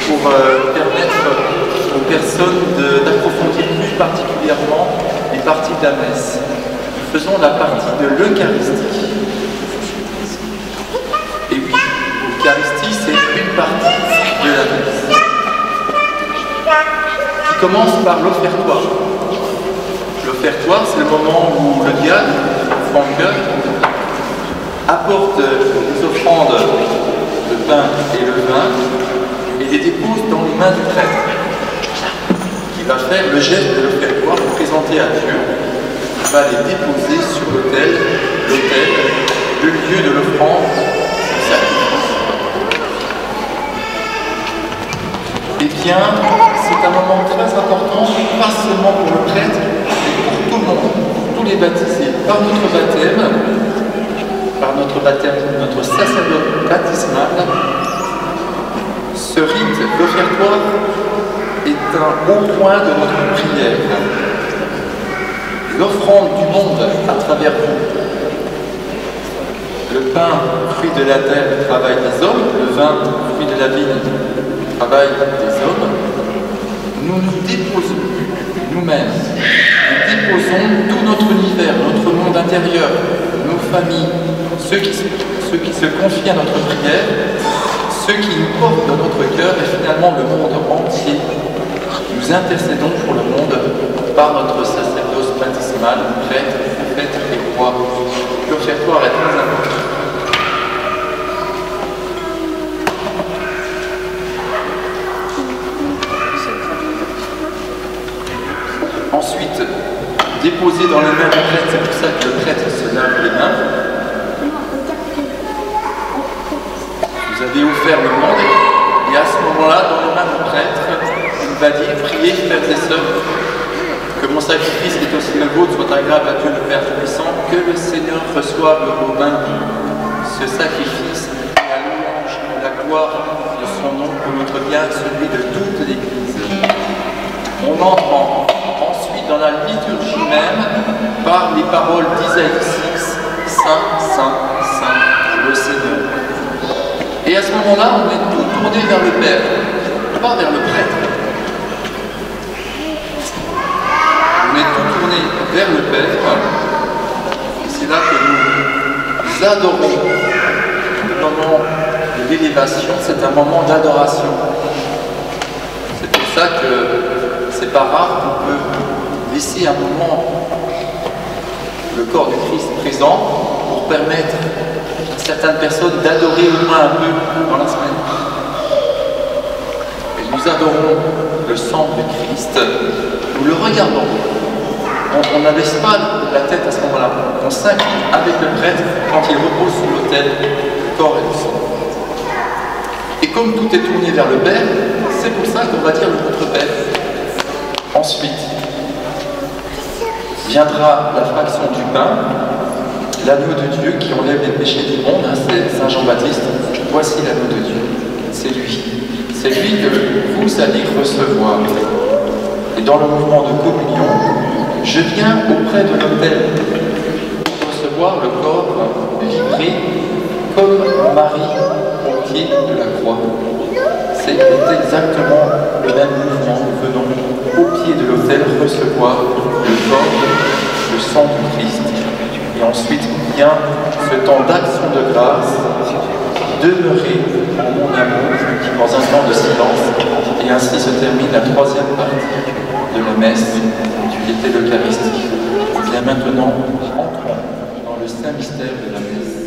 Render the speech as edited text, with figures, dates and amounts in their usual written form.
pour permettre aux personnes d'approfondir plus particulièrement les parties de la messe. Nous faisons la partie de l'Eucharistie. Et oui, l'Eucharistie, c'est une partie de la messe qui commence par l'offertoire. L'offertoire, c'est le moment où le diacre, Franck, apporte les offrandes, le pain et le vin, et les dépose dans les mains du prêtre, qui va faire le geste de l'offertoire, le présenter à Dieu, qui va les déposer sur l'autel, le lieu de l'offrande, le sacrifice. Eh bien, c'est un moment très important, pas seulement pour le prêtre, mais pour tout le monde, pour tous les baptisés, par notre baptême, notre sacerdoce baptismal. Ce rite d'offertoire est un haut point de notre prière. L'offrande du monde à travers vous. Le pain, fruit de la terre, le travail des hommes. Le vin, fruit de la vigne, le travail des hommes. Nous nous déposons nous-mêmes. Nous déposons tout notre univers, notre monde intérieur, nos familles, ceux qui se confient à notre prière, ceux qui nous portent dans notre cœur et finalement le monde entier. Nous intercédons pour le monde par notre sacerdoce baptismal, prêtre, prophète et roi. L'offertoire est très important. Ensuite, déposé dans les mains du prêtre, c'est pour ça que le prêtre se lave les mains. Vous avez offert le monde, et à ce moment-là, dans les mains du prêtre, il va dire, priez, frères et sœurs, que mon sacrifice qui est aussi le vôtre soit agréable à Dieu le Père Tout-Puissant, que le Seigneur reçoive vos mains ce sacrifice et à louange et la gloire de son nom pour notre bien, celui de toute l'Église. On entre ensuite dans la liturgie même par les paroles d'Isaïe 6, Saint, Saint, Saint, le Seigneur. Et à ce moment-là, on est tout tourné vers le Père, pas vers le prêtre. On est tout tourné vers le Père, et c'est là que nous adorons. Le moment de l'élévation, c'est un moment d'adoration. C'est pour ça que c'est pas rare qu'on peut laisser un moment le corps du Christ présent pour permettre à certaines personnes d'adorer au moins un peu dans la semaine. Et nous adorons le sang du Christ, nous le regardons. On n'abaisse pas la tête à ce moment-là. On s'incline avec le prêtre quand il repose sur l'autel le corps et le sang. Et comme tout est tourné vers le Père, c'est pour ça qu'on va dire le Notre Père. Ensuite, viendra la fraction du pain, l'agneau de Dieu qui enlève les péchés du monde, hein, c'est Saint Jean-Baptiste. Voici l'agneau de Dieu, c'est lui. C'est lui que vous allez recevoir. Et dans le mouvement de communion, je viens auprès de l'autel pour recevoir le corps livré comme Marie au pied de la croix. C'est exactement le même mouvement. Nous venons au pied de l'autel recevoir le corps, le sang du Christ. Et ensuite vient ce temps d'action de grâce, demeurer en mon amour dans un temps de silence. Et ainsi se termine la troisième partie de la messe qui était l'Eucharistie. Et bien maintenant, entrons dans le saint mystère de la messe.